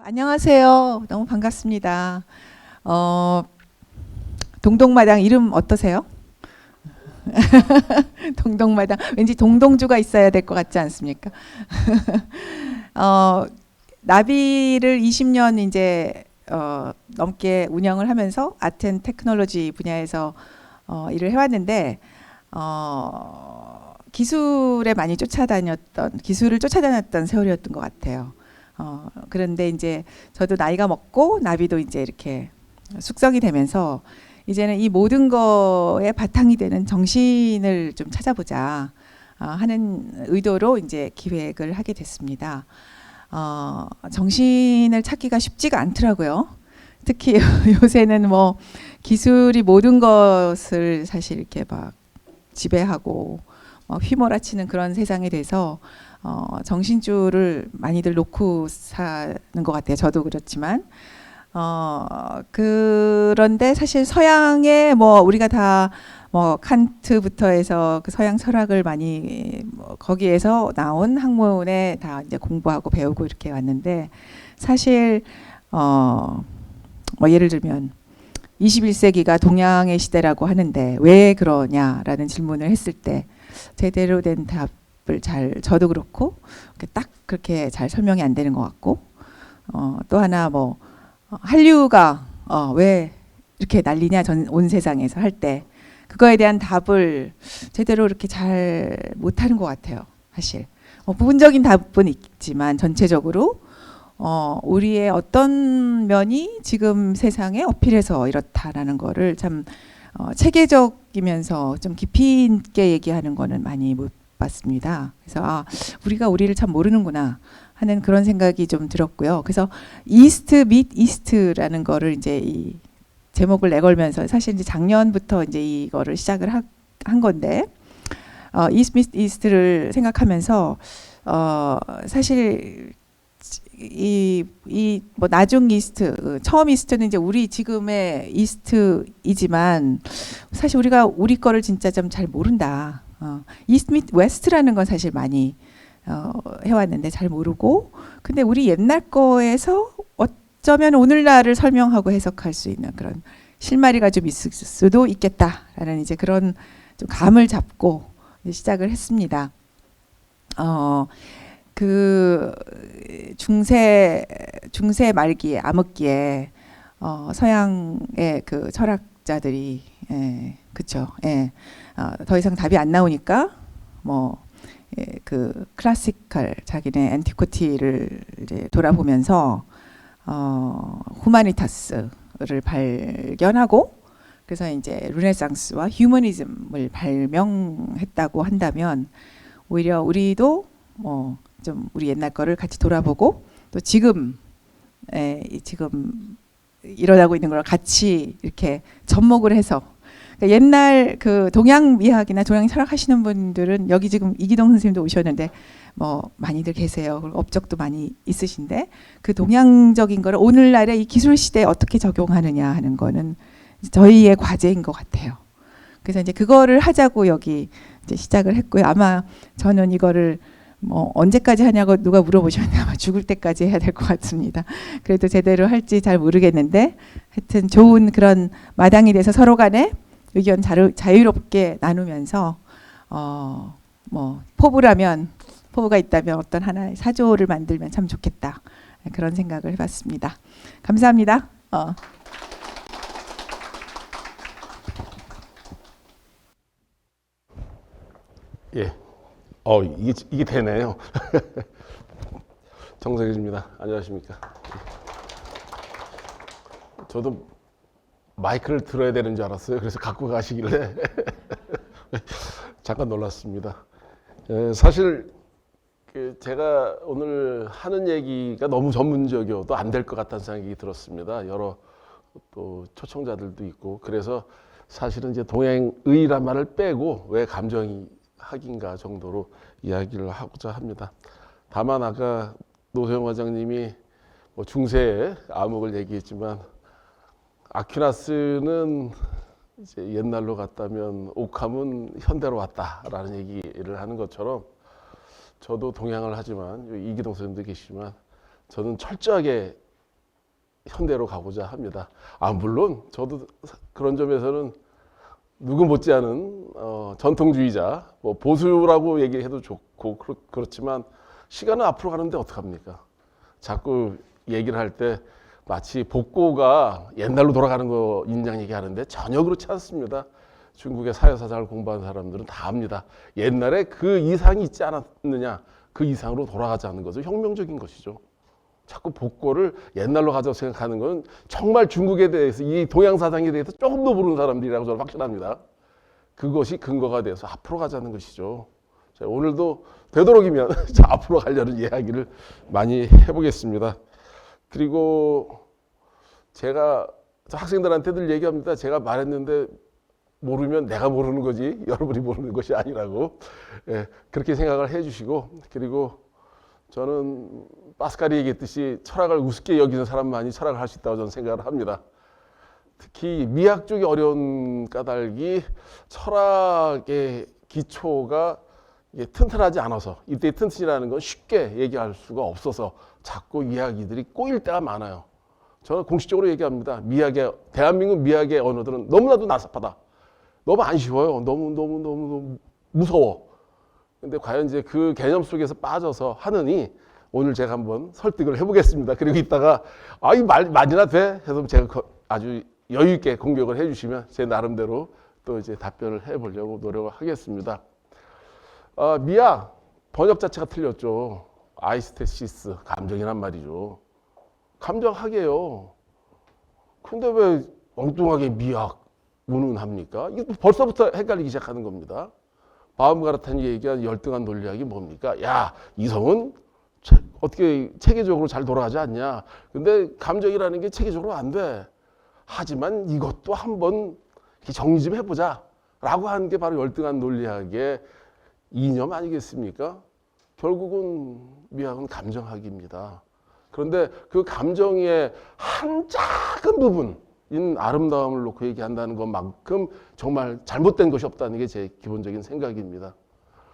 안녕하세요. 너무 반갑습니다. 어, 동동마당 이름 어떠세요? 동동마당 왠지 동동주가 있어야 될 것 같지 않습니까? 어, 나비를 20년 이제 넘게 운영을 하면서 아트 테크놀로지 분야에서 일을 해왔는데 기술을 쫓아다녔던 세월이었던 것 같아요. 그런데 이제 저도 나이가 먹고 나비도 이제 이렇게 숙성이 되면서 이제는 이 모든 거에 바탕이 되는 정신을 좀 찾아보자 하는 의도로 이제 기획을 하게 됐습니다. 정신을 찾기가 쉽지가 않더라고요. 특히 요새는 뭐 기술이 모든 것을 사실 이렇게 막 지배하고 휘몰아치는 그런 세상이 돼서 정신줄을 많이들 놓고 사는 것 같아요. 저도 그렇지만 그런데 사실 서양의 뭐 우리가 다 뭐 칸트부터 해서 그 서양 철학을 많이 뭐 거기에서 나온 학문에 다 이제 공부하고 배우고 이렇게 왔는데 사실 뭐 예를 들면 21세기가 동양의 시대라고 하는데 왜 그러냐라는 질문을 했을 때 제대로 된 답을 저도 그렇고 딱 그렇게 잘 설명이 안 되는 것 같고 또 하나 뭐 한류가 왜 이렇게 난리냐 온 세상에서 할 때 그거에 대한 답을 제대로 이렇게 잘 못하는 것 같아요. 사실 부분적인 답은 있지만 전체적으로 우리의 어떤 면이 지금 세상에 어필해서 이렇다라는 거를 참 체계적이면서 좀 깊이 있게 얘기하는 거는 많이 못 봤습니다. 그래서 우리가 우리를 참 모르는구나 하는 그런 생각이 좀 들었고요. 그래서 이스트 밋 이스트라는 거를 이제 이 제목을 내걸면서 사실 이제 작년부터 이제 이거를 시작을 한 건데 이스트 밋 이스트를 생각하면서 사실 이 뭐 나중 이스트, 처음 이스트는 이제 우리 지금의 이스트이지만 사실 우리가 우리 거를 진짜 좀 잘 모른다. 이스트 및 웨스트라는 건 사실 많이 해왔는데 잘 모르고 근데 우리 옛날 거에서 어쩌면 오늘날을 설명하고 해석할 수 있는 그런 실마리가 좀 있을 수도 있겠다라는 이제 그런 좀 감을 잡고 이제 시작을 했습니다. 그 중세 말기에 암흑기에 서양의 그 철학자들이 그쵸 더 이상 답이 안 나오니까 그 클래시컬 자기네 앤티코티를 이제 돌아보면서 후마니타스를 발견하고 그래서 이제 르네상스와 휴머니즘을 발명했다고 한다면 오히려 우리도 좀 우리 옛날 거를 같이 돌아보고 또 지금 일어나고 있는 걸 같이 이렇게 접목을 해서 그러니까 옛날 그 동양 미학이나 동양 철학 하시는 분들은 여기 지금 이기동 선생님도 오셨는데 뭐 많이들 계세요. 그리고 업적도 많이 있으신데 그 동양적인 거를 오늘날의 이 기술 시대에 어떻게 적용하느냐 하는 거는 저희의 과제인 것 같아요. 그래서 이제 그거를 하자고 여기 이제 시작을 했고요. 아마 저는 이거를 뭐 언제까지 하냐고 누가 물어보셨는데 아마 죽을 때까지 해야 될 것 같습니다. 그래도 제대로 할지 잘 모르겠는데 하여튼 좋은 그런 마당이 돼서 서로 간에 의견 자유롭게 나누면서 뭐 포부가 있다면 어떤 하나의 사조를 만들면 참 좋겠다 그런 생각을 해봤습니다. 감사합니다. 예. 이게 되네요. 정석일입니다. 안녕하십니까. 저도 마이크를 들어야 되는 줄 알았어요. 그래서 갖고 가시길래 잠깐 놀랐습니다. 사실 제가 오늘 하는 얘기가 너무 전문적이어도 안 될 것 같다는 생각이 들었습니다. 여러 또 초청자들도 있고 그래서 사실은 이제 동양의란 말을 빼고 왜 감정이 학인가 정도로 이야기를 하고자 합니다. 다만 아까 노소영 과장님이 뭐 중세의 암흑을 얘기했지만 아퀴나스는 이제 옛날로 갔다면 옥함은 현대로 왔다라는 얘기를 하는 것처럼 저도 동양을 하지만 이기동 선생님도 계시지만 저는 철저하게 현대로 가고자 합니다. 물론 저도 그런 점에서는 누구 못지않은 전통주의자, 뭐 보수라고 얘기해도 좋고 그렇지만 시간은 앞으로 가는데 어떡합니까? 자꾸 얘기를 할 때 마치 복고가 옛날로 돌아가는 거 인양 얘기하는데 전혀 그렇지 않습니다. 중국의 사회사상을 공부한 사람들은 다 압니다. 옛날에 그 이상이 있지 않았느냐, 그 이상으로 돌아가자는 것은 혁명적인 것이죠. 자꾸 복고를 옛날로 가자고 생각하는 건 정말 중국에 대해서, 이 동양 사상에 대해서 조금도 모르는 사람들이라고 저는 확신합니다. 그것이 근거가 돼서 앞으로 가자는 것이죠. 자, 오늘도 되도록이면 앞으로 가려는 이야기를 많이 해보겠습니다. 그리고 제가 학생들한테 늘 얘기합니다. 제가 말했는데 모르면 내가 모르는 거지 여러분이 모르는 것이 아니라고. 예, 그렇게 생각을 해주시고, 그리고 저는 파스칼이 얘기했듯이 철학을 우습게 여기는 사람만이 철학을 할 수 있다고 저는 생각을 합니다. 특히 미학 쪽이 어려운 까닭이 철학의 기초가 이게 튼튼하지 않아서, 이때 튼튼이라는 건 쉽게 얘기할 수가 없어서 자꾸 이야기들이 꼬일 때가 많아요. 저는 공식적으로 얘기합니다. 대한민국 미학의 언어들은 너무나도 나섭하다. 너무 안 쉬워요. 너무 무서워. 근데 과연 이제 그 개념 속에서 빠져서 하느니 오늘 제가 한번 설득을 해보겠습니다. 그리고 이따가 이 말 많이나 돼? 해서 제가 아주 여유 있게 공격을 해주시면 제 나름대로 또 이제 답변을 해보려고 노력을 하겠습니다. 미학 번역 자체가 틀렸죠. 아이스테시스, 감정이란 말이죠. 감정학이에요. 근데 왜 엉뚱하게 미학 운운합니까? 이게 벌써부터 헷갈리기 시작하는 겁니다. 바움가르탄이 얘기한 열등한 논리학이 뭡니까? 야, 이성은 어떻게 체계적으로 잘 돌아가지 않냐? 근데 감정이라는 게 체계적으로 안 돼. 하지만 이것도 한번 정리 좀 해보자 라고 하는 게 바로 열등한 논리학의 이념 아니겠습니까? 결국은 미학은 감정학입니다. 그런데 그 감정의 한 작은 부분인 아름다움을 놓고 얘기한다는 것만큼 정말 잘못된 것이 없다는 게 제 기본적인 생각입니다.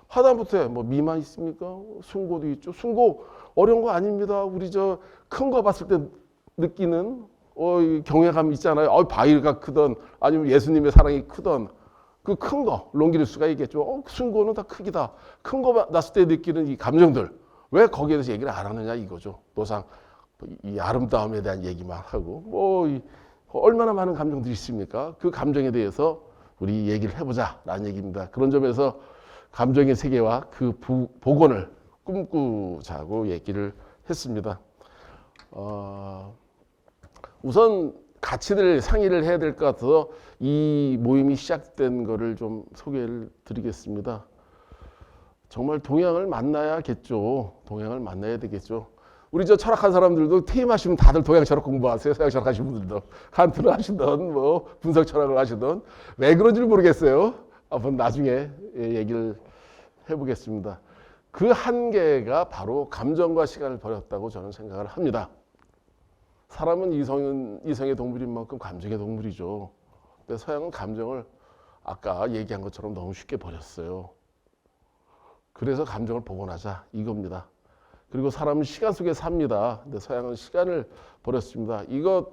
하다못해 뭐 미만 있습니까? 숭고도 있죠. 숭고 어려운 거 아닙니다. 우리 저 큰 거 봤을 때 느끼는 이 경외감 있잖아요. 바위가 크던 아니면 예수님의 사랑이 크던 그 큰 거, 롱기누스가 얘기했죠. 숭고는 다 크기다. 큰 거 났을 때 느끼는 이 감정들, 왜 거기에 대해서 얘기를 안 하느냐 이거죠. 노상 이 아름다움에 대한 얘기만 하고 얼마나 많은 감정들이 있습니까? 그 감정에 대해서 우리 얘기를 해보자라는 얘기입니다. 그런 점에서 감정의 세계와 그 복원을 꿈꾸자고 얘기를 했습니다. 우선 가치들 상의를 해야 될 것 같아서 이 모임이 시작된 거를 좀 소개를 드리겠습니다. 정말 동양을 만나야겠죠. 동양을 만나야 되겠죠. 우리 저 철학한 사람들도 퇴임하시면 다들 동양 철학 공부하세요. 서양 철학 하신 분들도. 칸트를 하시던 뭐 분석 철학을 하시던. 왜 그런지 모르겠어요. 한번 나중에 얘기를 해보겠습니다. 그 한계가 바로 감정과 시간을 버렸다고 저는 생각을 합니다. 사람은 이성의 동물인 만큼 감정의 동물이죠. 근데 서양은 감정을 아까 얘기한 것처럼 너무 쉽게 버렸어요. 그래서 감정을 복원하자 이겁니다. 그리고 사람은 시간 속에 삽니다. 근데 서양은 시간을 버렸습니다. 이거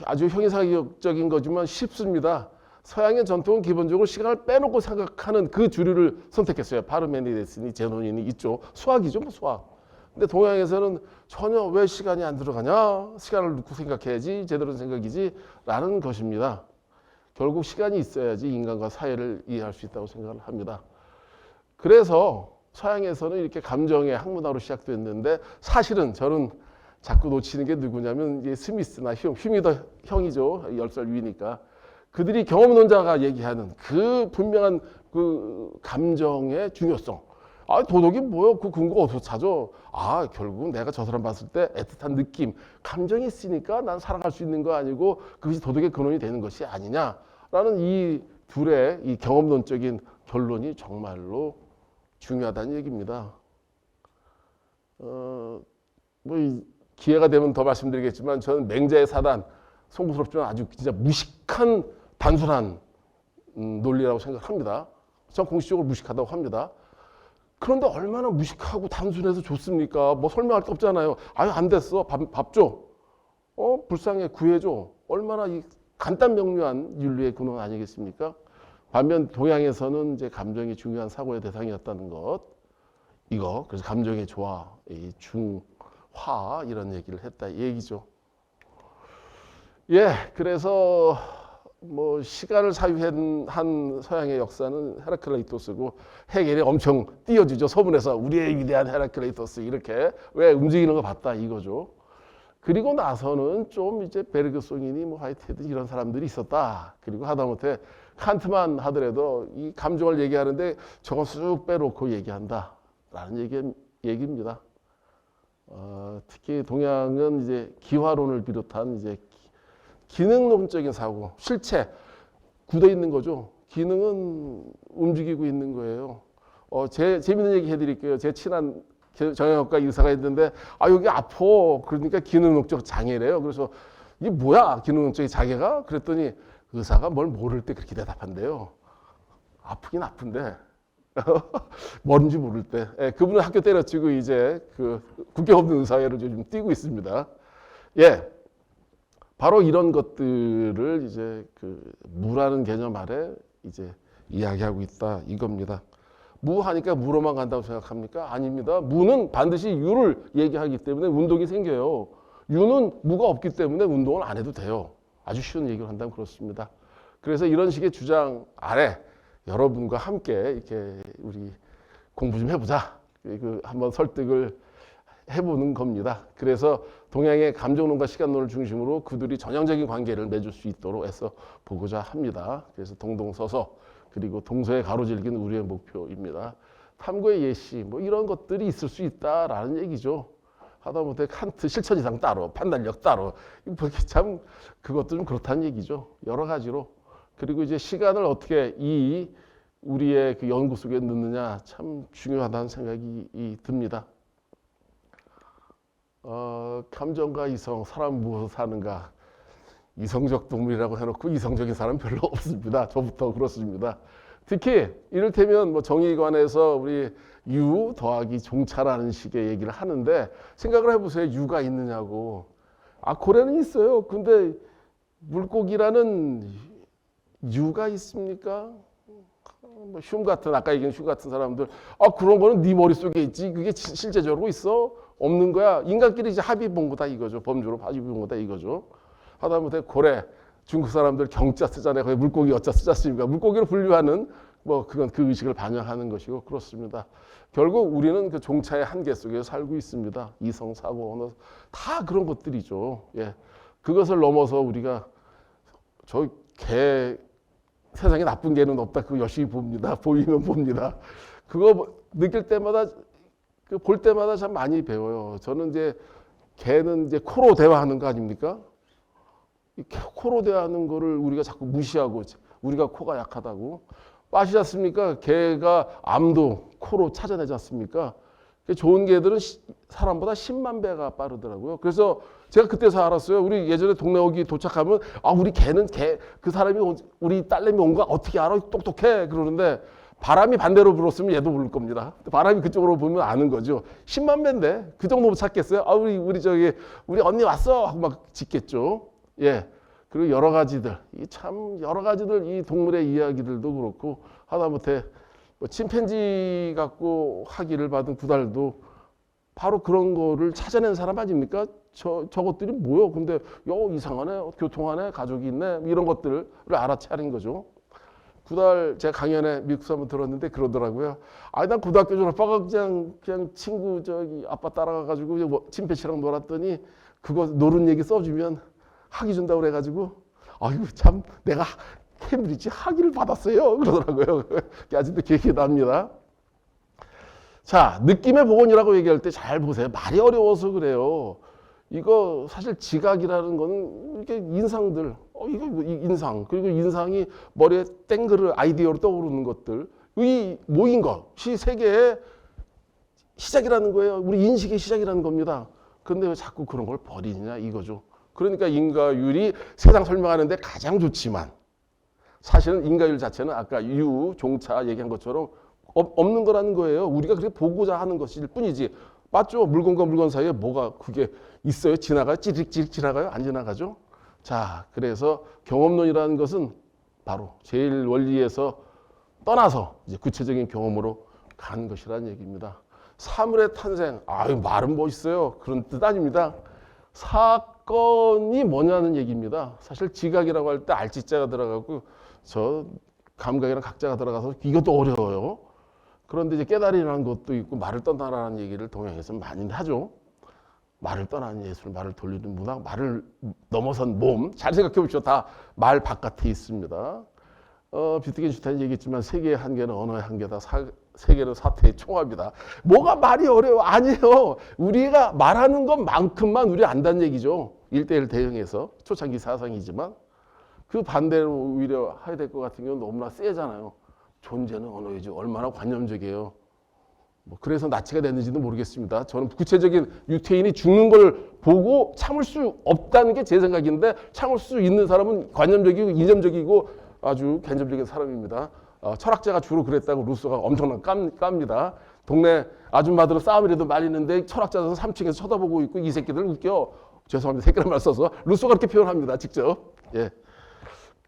아주 형이상학적인 거지만 쉽습니다. 서양의 전통은 기본적으로 시간을 빼놓고 생각하는 그 주류를 선택했어요. 파르메니데스니 제논이 있죠. 수학이죠, 뭐 수학. 근데 동양에서는 전혀 왜 시간이 안 들어가냐? 시간을 놓고 생각해야지 제대로 된 생각이지 라는 것입니다. 결국 시간이 있어야지 인간과 사회를 이해할 수 있다고 생각을 합니다. 그래서 서양에서는 이렇게 감정의 학문화로 시작됐는데 사실은 저는 자꾸 놓치는 게 누구냐면 이제 스미스나 휴미 더 형이죠. 10살 위니까. 그들이 경험론자가 얘기하는 그 분명한 그 감정의 중요성. 도덕이 뭐요? 그 근거 어디서 찾아? 결국은 내가 저 사람 봤을 때 애틋한 느낌, 감정이 있으니까 난 살아갈 수 있는 거 아니고 그것이 도덕의 근원이 되는 것이 아니냐라는 이 둘의 이 경험론적인 결론이 정말로 중요하다는 얘기입니다. 기회가 되면 더 말씀드리겠지만 저는 맹자의 사단, 송구스럽지만 아주 진짜 무식한 단순한 논리라고 생각합니다. 전 공식적으로 무식하다고 합니다. 그런데 얼마나 무식하고 단순해서 좋습니까? 뭐 설명할 게 없잖아요. 안 됐어. 밥 줘. 불쌍해 구해줘. 얼마나 이 간단명료한 윤리의 근원 아니겠습니까? 반면 동양에서는 이제 감정이 중요한 사고의 대상이었다는 것. 이거 그래서 감정의 조화, 이 중화 이런 얘기를 했다 이 얘기죠. 예, 그래서 뭐 시간을 사유한 서양의 역사는 헤라클레이토스고 헤겔이 엄청 띄워주죠. 서문에서 우리의 위대한 헤라클레이토스 이렇게 왜 움직이는 거 봤다 이거죠. 그리고 나서는 좀 이제 베르그송이니 뭐 화이트헤드 이런 사람들이 있었다. 그리고 하다못해 칸트만 하더라도 이 감정을 얘기하는데 저거 쑥 빼놓고 얘기한다라는 얘기입니다. 특히 동양은 이제 기화론을 비롯한 이제 기능론적인 사고, 실체 굳어 있는 거죠. 기능은 움직이고 있는 거예요. 재밌는 얘기 해드릴게요. 제 친한 정형외과 의사가 있는데 여기 아파. 그러니까 기능론적 장애래요. 그래서 이게 뭐야 기능론적인 장애가? 그랬더니 의사가 뭘 모를 때 그렇게 대답한대요. 아프긴 아픈데 뭔지 모를 때. 그분은 학교 때려치고 이제 그 국경 없는 의사회를 좀 뛰고 있습니다. 예. 바로 이런 것들을 이제 그 무라는 개념 아래 이제 이야기하고 있다 이겁니다. 무하니까 무로만 간다고 생각합니까? 아닙니다. 무는 반드시 유를 얘기하기 때문에 운동이 생겨요. 유는 무가 없기 때문에 운동을 안 해도 돼요. 아주 쉬운 얘기를 한다면 그렇습니다. 그래서 이런 식의 주장 아래 여러분과 함께 이렇게 우리 공부 좀 해보자. 한번 설득을 해보는 겁니다. 그래서 동양의 감정론과 시간론을 중심으로 그들이 전형적인 관계를 맺을 수 있도록 애써 보고자 합니다. 그래서 동동서서 그리고 동서에 가로질긴 우리의 목표입니다. 탐구의 예시 뭐 이런 것들이 있을 수 있다라는 얘기죠. 하다못해 칸트 실천 이상 따로 판단력 따로 참 그것도 좀 그렇다는 얘기죠. 여러 가지로. 그리고 이제 시간을 어떻게 이 우리의 그 연구 속에 넣느냐 참 중요하다는 생각이 듭니다. 감정과 이성, 사람 무엇을 사는가. 이성적 동물이라고 해놓고 이성적인 사람 별로 없습니다. 저부터 그렇습니다. 특히 이를테면 뭐 정의관에서 우리 유 더하기 종차라는 식의 얘기를 하는데 생각을 해보세요. 유가 있느냐고. 고래는 있어요. 근데 물고기라는 유가 있습니까? 뭐 흉 같은 아까 얘기한 흉 같은 사람들 그런 거는 네 머릿속에 있지 그게 실제적으로 있어? 없는 거야. 인간끼리 이제 합의 본 거다 이거죠. 범주로 합의 본 거다 이거죠. 하다못해 고래 중국 사람들 경자 쓰잖아요. 거기 물고기 어짜 쓰지 않습니까? 물고기를 분류하는 뭐 그건 그 의식을 반영하는 것이고 그렇습니다. 결국 우리는 그 종차의 한계 속에 살고 있습니다. 이성, 사고, 언어 다 그런 것들이죠. 예, 그것을 넘어서 우리가 저 개 세상에 나쁜 개는 없다. 그거 열심히 봅니다. 보이면 봅니다. 그거 느낄 때마다 볼 때마다 참 많이 배워요. 저는 이제 개는 이제 코로 대화하는 거 아닙니까? 코로 대화하는 거를 우리가 자꾸 무시하고 우리가 코가 약하다고. 아시지 않습니까? 개가 암도 코로 찾아내지 않습니까? 좋은 개들은 사람보다 10만 배가 빠르더라고요. 그래서 제가 그때서 알았어요. 우리 예전에 동네 오기 도착하면 우리 개는 그 사람이 우리 딸내미 온 거 어떻게 알아? 똑똑해. 그러는데 바람이 반대로 불었으면 얘도 모를 겁니다. 바람이 그쪽으로 보면 아는 거죠. 10만 배인데 그 정도 못 찾겠어요? 우리 언니 왔어 하고 막 짖겠죠. 예. 그리고 여러 가지들 이 동물의 이야기들도 그렇고 하다못해 뭐 침팬지 갖고 학위를 받은 구달도 바로 그런 거를 찾아낸 사람 아닙니까? 저것들이 뭐요? 근데 이상하네, 교통하네, 가족이 있네 이런 것들을 알아차린 거죠. 구달 제가 강연에 미국서 한번 들었는데 그러더라고요. 난 고등학교 졸업하고 그냥 친구 아빠 따라가가지고 침팬지랑 놀았더니 그거 노는 얘기 써주면 학위 준다고 그래가지고 참 내가 캠브리지 학위를 받았어요 그러더라고요. 아직도 기억이 납니다. 자, 느낌의 복원이라고 얘기할 때 잘 보세요. 말이 어려워서 그래요. 이거 사실 지각이라는 거는 이렇게 인상들, 이거 인상, 그리고 인상이 머리에 땡그르 아이디어로 떠오르는 것들, 이 모인 것이 세계의 시작이라는 거예요. 우리 인식의 시작이라는 겁니다. 그런데 왜 자꾸 그런 걸 버리느냐 이거죠. 그러니까 인과율이 세상 설명하는데 가장 좋지만 사실은 인과율 자체는 아까 종차 얘기한 것처럼 없는 거라는 거예요. 우리가 그렇게 보고자 하는 것일 뿐이지 맞죠? 물건과 물건 사이에 뭐가 그게 있어요? 지나가요? 찌릿찌릿 지나가요? 안 지나가죠? 자, 그래서 경험론이라는 것은 바로 제일 원리에서 떠나서 이제 구체적인 경험으로 가는 것이라는 얘기입니다. 사물의 탄생, 아유 말은 멋있어요. 그런 뜻 아닙니다. 사건이 뭐냐는 얘기입니다. 사실 지각이라고 할 때 알지자가 들어가고 저 감각이랑 각자가 들어가서 이것도 어려워요. 그런데 이제 깨달이라는 것도 있고 말을 떠나라는 얘기를 동양에서 많이 하죠. 말을 떠나는 예술, 말을 돌리는 문학, 말을 넘어선 몸. 잘 생각해 보십시오. 다 말 바깥에 있습니다. 비트겐슈타인 얘기했지만 세계의 한계는 언어의 한계다. 세계는 사태의 총합이다. 뭐가 말이 어려워? 아니에요. 우리가 말하는 것만큼만 우리 안다는 얘기죠. 1대1 대응해서. 초창기 사상이지만. 그 반대로 오히려 하이데거 같은 경우는 너무나 세잖아요. 존재는 언어이지. 얼마나 관념적이에요. 뭐 그래서 나치가 됐는지도 모르겠습니다. 저는 구체적인 유태인이 죽는 걸 보고 참을 수 없다는 게 제 생각인데 참을 수 있는 사람은 관념적이고 이념적이고 아주 개념적인 사람입니다. 철학자가 주로 그랬다고 루소가 엄청나게 깝니다. 동네 아줌마들은 싸움이라도 말리는데 철학자는 3층에서 쳐다보고 있고 이 새끼들 웃겨. 죄송합니다. 새끼란 말 써서 루소가 그렇게 표현합니다. 직접. 예.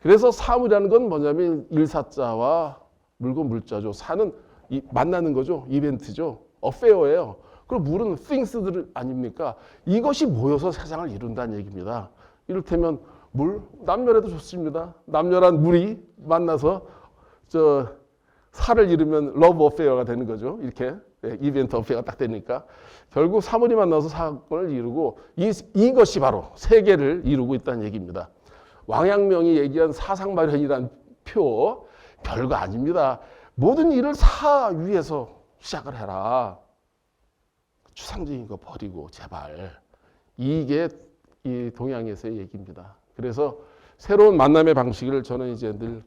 그래서 사물이라는 건 뭐냐면 일사자와 물건 물자죠. 사는 만나는 거죠. 이벤트죠. 어페어예요. 그리고 물은 things들 아닙니까? 이것이 모여서 세상을 이룬다는 얘기입니다. 이를테면 물, 남녀라도 좋습니다. 남녀란 물이 만나서 저 살을 이루면 러브 어페어가 되는 거죠. 이렇게 이벤트 어페어가 딱 되니까 결국 사물이 만나서 사건을 이루고 이것이 바로 세계를 이루고 있다는 얘기입니다. 왕陽明이 얘기한 사상마련이란 표 별거 아닙니다. 모든 일을 사 위에서 시작을 해라. 추상적인 거 버리고 제발. 이게 이 동양에서의 얘기입니다. 그래서 새로운 만남의 방식을 저는 이제 늘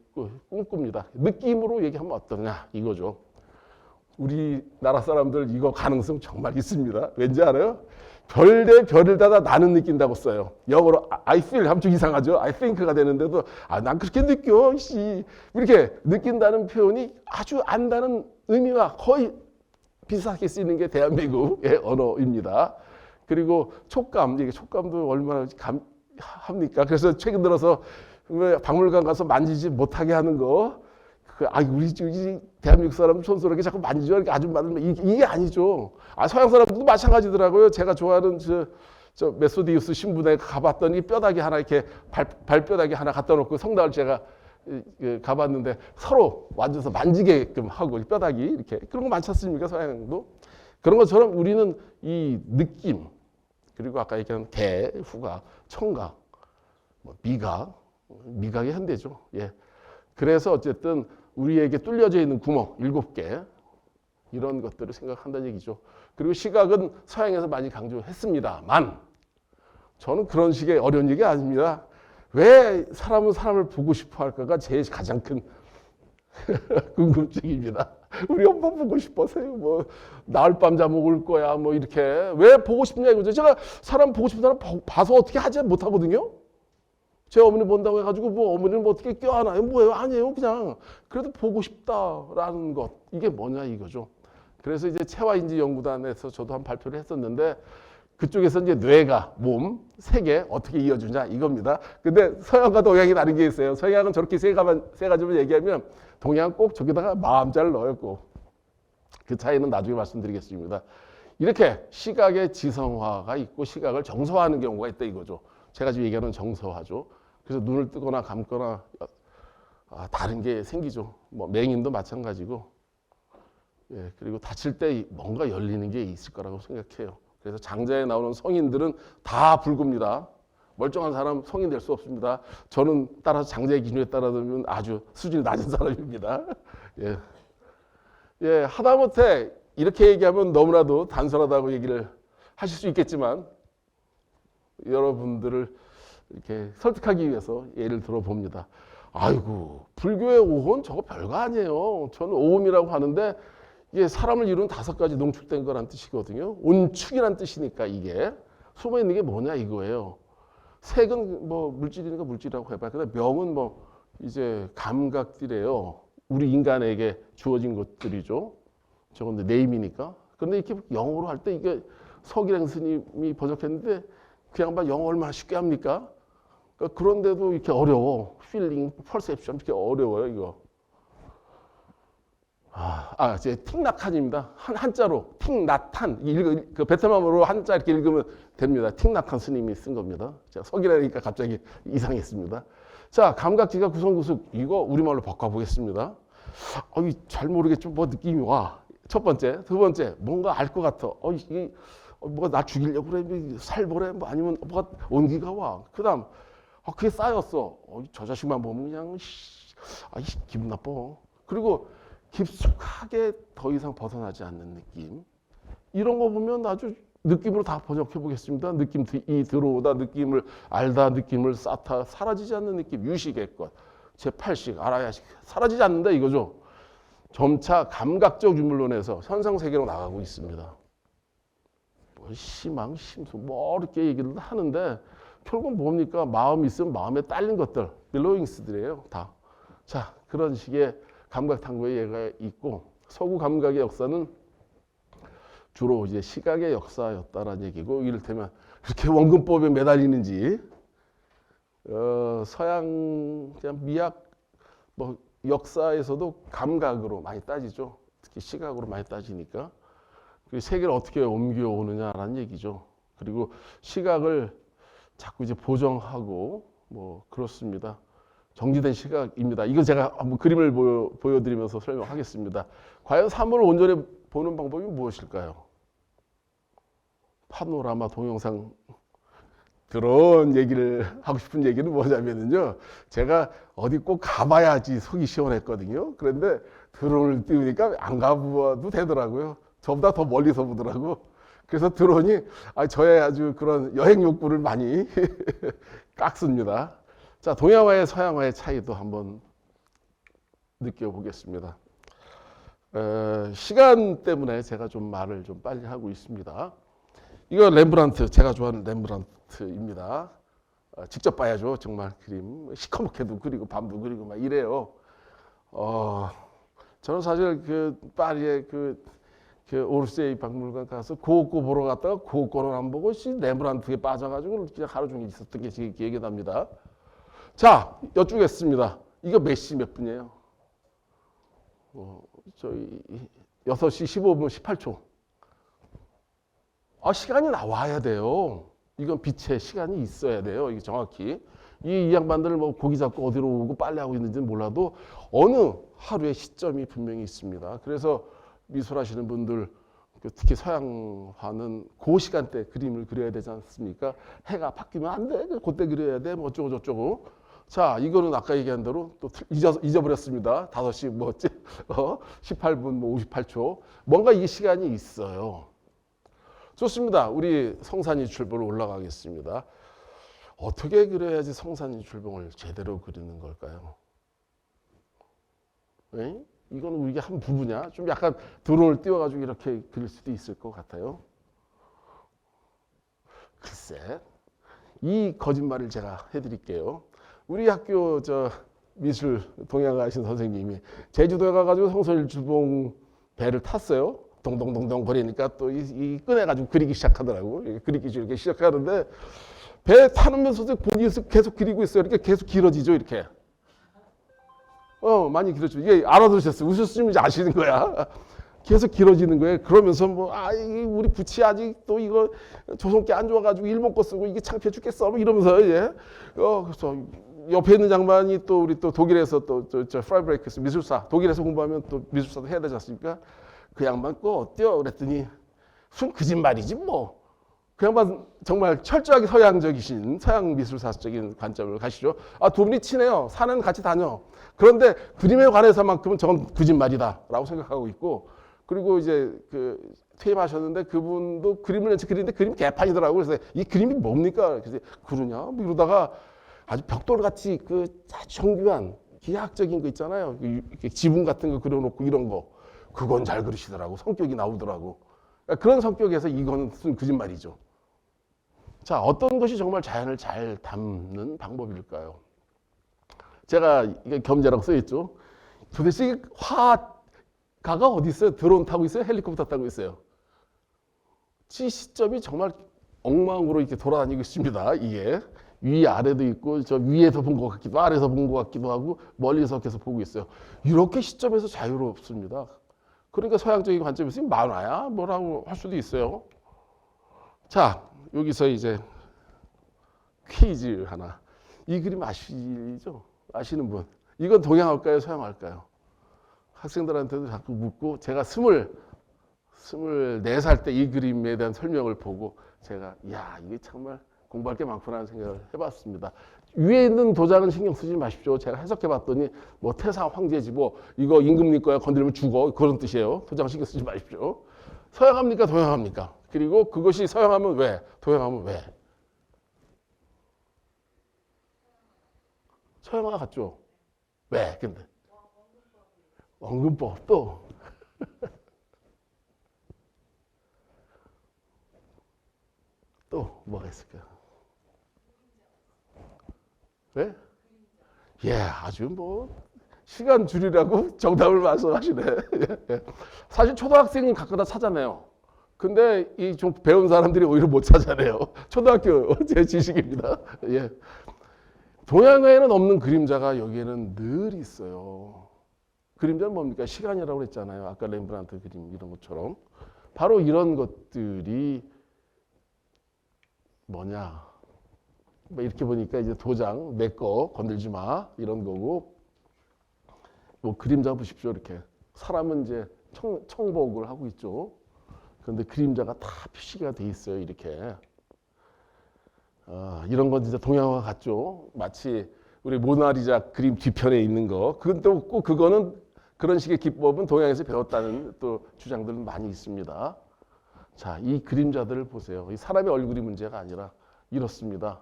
꿈꿉니다. 느낌으로 얘기하면 어떠냐 이거죠. 우리나라 사람들 이거 가능성 정말 있습니다. 왠지 알아요? 별 대 별을 닫아 나는 느낀다고 써요. 영어로 I feel 하면 좀 이상하죠. I think가 되는데도 난 그렇게 느껴. 이렇게 느낀다는 표현이 아주 안다는 의미와 거의 비슷하게 쓰이는 게 대한민국의 언어입니다. 그리고 촉감, 이게 촉감도 얼마나 합니까? 그래서 최근 들어서 박물관 가서 만지지 못하게 하는 거, 우리 대한민국 사람 촌스럽게 자꾸 만지죠. 이렇게 아줌마들 이게 아니죠. 서양 사람들도 마찬가지더라고요. 제가 좋아하는 저 메소디우스 신부네 가봤더니 뼈다귀 하나 이렇게 발뼈다귀 하나 갖다 놓고 성당을 제가 가봤는데 서로 앉아서 만지게끔 하고 뼈다귀 이렇게 그런 거 많지 않습니까? 서양도 그런 것처럼 우리는 이 느낌 그리고 아까 얘기한 대, 후각, 청각, 미각의 현대죠. 예. 그래서 어쨌든 우리에게 뚫려져 있는 구멍 7개 이런 것들을 생각한다는 얘기죠. 그리고 시각은 서양에서 많이 강조했습니다만 저는 그런 식의 어려운 얘기 아닙니다. 왜 사람은 사람을 보고 싶어 할까가 제 가장 큰 궁금증입니다. 우리 엄마 보고 싶어서요. 뭐 나흘 밤 잠 올 거야. 뭐 이렇게 왜 보고 싶냐 이거죠. 제가 사람 보고 싶은 사람 봐서 어떻게 하지 못하거든요. 제 어머니 본다고 해가지고 뭐 어머니는 뭐 어떻게 껴안아요? 뭐예요? 아니에요. 그냥 그래도 보고 싶다라는 것 이게 뭐냐 이거죠. 그래서 이제 체화인지 연구단에서 저도 한 발표를 했었는데 그쪽에서 이제 뇌가 몸, 세계 어떻게 이어주냐 이겁니다. 근데 서양과 동양이 다른 게 있어요. 서양은 저렇게 세 가지만 얘기하면 동양은 꼭 저기다가 마음자를 넣어요. 꼭. 그 차이는 나중에 말씀드리겠습니다. 이렇게 시각의 지성화가 있고 시각을 정서화하는 경우가 있다 이거죠. 제가 지금 얘기하는 정서화죠. 그래서 눈을 뜨거나 감거나 다른 게 생기죠. 뭐 맹인도 마찬가지고. 예, 그리고 다칠 때 뭔가 열리는 게 있을 거라고 생각해요. 그래서 장자에 나오는 성인들은 다 불구입니다. 멀쩡한 사람 성인 될 수 없습니다. 저는 따라서 장자의 기준에 따라서는 아주 수준이 낮은 사람입니다. 예. 예, 하다못해 이렇게 얘기하면 너무나도 단순하다고 얘기를 하실 수 있겠지만 여러분들을 이렇게 설득하기 위해서 예를 들어봅니다. 아이고, 불교의 오혼 저거 별거 아니에요. 저는 오음이라고 하는데 이게 사람을 이루는 5가지 농축된 거란 뜻이거든요. 온축이란 뜻이니까 이게 숨어 있는 게 뭐냐 이거예요. 색은 뭐 물질이니까 물질이라고 해봐요. 근데 명은 뭐 이제 감각들이에요. 우리 인간에게 주어진 것들이죠. 저건 네임이니까 그런데 이렇게 영어로 할 때 이게 서기랭 스님이 번역했는데 그 양반 영어 얼마나 쉽게 합니까? 그러니까 그런데도 이렇게 어려워. 필링, 퍼셉션 이렇게 어려워요, 이거. 이제 틱낙한입니다. 한자로 틱낙한. 그 베트남어로 한자 이렇게 읽으면 됩니다. 틱낙한 스님이 쓴 겁니다. 제가 석이라니까 갑자기 이상했습니다. 자, 감각지각 구성구숙 이거 우리말로 바꿔보겠습니다. 잘 모르겠지만 뭐 느낌이 와. 첫 번째, 두 번째 뭔가 알 것 같아. 이게 뭐가 나 죽이려고 그래, 살보래, 뭐 아니면 뭐가 온기가 와. 그다음 그게 쌓였어. 저 자식만 보면 그냥 기분 나빠. 그리고 깊숙하게 더 이상 벗어나지 않는 느낌. 이런 거 보면 아주 느낌으로 다 번역해 보겠습니다. 느낌이 들어오다, 느낌을 알다, 느낌을 쌓다, 사라지지 않는 느낌, 유식의 것. 제8식, 알아야식, 사라지지 않는다 이거죠. 점차 감각적 유물론에서 현상세계로 나가고 있습니다. 희망, 심수, 뭐 이렇게 얘기를 하는데 결국은 뭡니까? 마음이 있으면 마음에 딸린 것들, belongings들이에요, 다. 자, 그런 식의 감각 탐구의 예가 있고 서구 감각의 역사는 주로 이제 시각의 역사였다라는 얘기고 이를테면 그렇게 원근법에 매달리는지 서양 그냥 미학 뭐 역사에서도 감각으로 많이 따지죠. 특히 시각으로 많이 따지니까 그 세계를 어떻게 옮겨오느냐라는 얘기죠. 그리고 시각을 자꾸 이제 보정하고 뭐 그렇습니다. 정지된 시각입니다. 이거 제가 한번 그림을 보여드리면서 설명하겠습니다. 과연 사물을 온전히 보는 방법이 무엇일까요? 파노라마 동영상 그런 얘기를 하고 싶은 얘기는 뭐냐면요. 제가 어디 꼭 가봐야지 속이 시원했거든요. 그런데 드론을 띄우니까 안 가봐도 되더라고요. 저보다 더 멀리서 보더라고. 그래서 드론이 저의 아주 그런 여행 욕구를 많이 깎습니다. 자, 동양화의 서양화의 차이도 한번 느껴보겠습니다. 시간 때문에 제가 좀 말을 좀 빨리 하고 있습니다. 이거 렘브란트, 제가 좋아하는 렘브란트입니다. 직접 봐야죠, 정말 그림. 시커멓게도 그리고 밤도 그리고 막 이래요. 저는 사실 그 파리의 그 오르세이 박물관 가서 고고 보러 갔다가 고고는 안 보고 렘브란트에 빠져가지고 그냥 하루 종일 있었던 게 기억이 납니다. 자, 여쭈겠습니다. 이거 몇 시 몇 분이에요? 저희 6시 15분 18초. 시간이 나와야 돼요. 이건 빛의 시간이 있어야 돼요. 이게 정확히. 이 양반들 뭐 고기 잡고 어디로 오고 빨래하고 있는지는 몰라도 어느 하루의 시점이 분명히 있습니다. 그래서 미술하시는 분들, 특히 서양화는 그 시간대 그림을 그려야 되지 않습니까? 해가 바뀌면 안 돼. 그때 그려야 돼. 뭐 어쩌고 저쩌고. 자, 이거는 아까 얘기한 대로 또 잊어버렸습니다. 5시 뭐지? 18분 뭐 58초. 뭔가 이 시간이 있어요. 좋습니다. 우리 성산이출봉을 올라가겠습니다. 어떻게 그려야지 성산이출봉을 제대로 그리는 걸까요? 에? 이건 우리가 한 부분이야. 좀 약간 드론을 띄워가지고 이렇게 그릴 수도 있을 것 같아요. 글쎄, 이 거짓말을 제가 해드릴게요. 우리 학교 미술 동양화 하신 선생님이 제주도에 가가지고 성산일출봉 배를 탔어요. 동동동동 거리니까 또 이 꺼내가지고 그리기 시작하더라고. 그리기 이렇게 시작하는데 배 타면서도 거기에서 계속 그리고 있어요. 이렇게 계속 길어지죠, 이렇게. 많이 길어지죠. 이게 알아들으셨어요. 웃으시면 이제 아시는 거야. 계속 길어지는 거예요. 그러면서 우리 부치 아직 또 이거 조선께 안 좋아가지고 일본 거 쓰고 이게 창피해 죽겠어. 뭐 이러면서 그래서 옆에 있는 장반이 또 우리 또 독일에서 또 프라이브레이크스 미술사 독일에서 공부하면 또 미술사도 해야 되지 않습니까? 그 양반 거 어때요? 그랬더니 무슨 거짓말이지 뭐. 그 양반 정말 철저하게 서양적이신 서양 미술사적인 관점을 가시죠. 두 분이 친해요. 산은 같이 다녀. 그런데 그림에 관해서만큼은 저건 거짓말이다라고 생각하고 있고, 그리고 이제 퇴임하셨는데 그분도 그림을 연체 그리는데 그림 개판이더라고요. 그래서 이 그림이 뭡니까? 그래서 그러냐? 뭐 이러다가 아주 벽돌같이 아주 정교한 기하학적인 거 있잖아요. 이렇게 지붕 같은 거 그려놓고 이런 거. 그건 잘 그리시더라고. 성격이 나오더라고. 그런 성격에서 이거는 무슨 거짓말이죠. 자, 어떤 것이 정말 자연을 잘 담는 방법일까요? 제가 이게 겸제라고 써있죠. 도대체 화가가 어디 있어요? 드론 타고 있어요? 헬리콥터 타고 있어요? 시점이 정말 엉망으로 이렇게 돌아다니고 있습니다. 이게 위 아래도 있고 저 위에서 본 것 같기도 아래에서 본 것 같기도 하고 멀리서 계속 보고 있어요. 이렇게 시점에서 자유롭습니다. 그러니까 서양적인 관점에서 만화야 뭐라고 할 수도 있어요. 자, 여기서 이제 퀴즈 하나. 이 그림 아시죠? 아시는 분? 이건 동양할까요? 서양할까요? 학생들한테도 자꾸 묻고 제가 24살 때 이 그림에 대한 설명을 보고 제가 야 이게 정말 공부할 게 많구나 하는 생각을 해봤습니다. 위에 있는 도장은 신경 쓰지 마십시오. 제가 해석해봤더니 뭐 태사 황제지 뭐 이거 임금님 거야 건드리면 죽어 그런 뜻이에요. 도장 신경 쓰지 마십시오. 서양합니까? 동양합니까? 그리고 그것이 서양하면 왜? 동양하면 왜? 서양화 같죠? 왜? 근데 원근법 또 또 뭐가 있을까요? 왜? 예, 아주 뭐 시간 줄이라고 정답을 말씀하시네. 예. 사실 초등학생은 가끔다 찾아내요. 근데 이 좀 배운 사람들이 오히려 못 찾아내요. 초등학교 제 지식입니다. 예. 동양화에는 없는 그림자가 여기에는 늘 있어요. 그림자는 뭡니까? 시간이라고 그랬잖아요. 아까 렘브란트 그림 이런 것처럼. 바로 이런 것들이 뭐냐. 뭐 이렇게 보니까 이제 도장 내 거 건들지 마 이런 거고 뭐 그림자 보십시오 이렇게 사람은 이제 청복을 하고 있죠. 그런데 그림자가 다 표시가 돼 있어요 이렇게. 이런 건 진짜 동양화 같죠. 마치 우리 모나리자 그림 뒤편에 있는 거. 그건 또 꼭 그거는 그런 식의 기법은 동양에서 배웠다는 또 주장들은 많이 있습니다. 자, 이 그림자들을 보세요. 이 사람의 얼굴이 문제가 아니라 이렇습니다.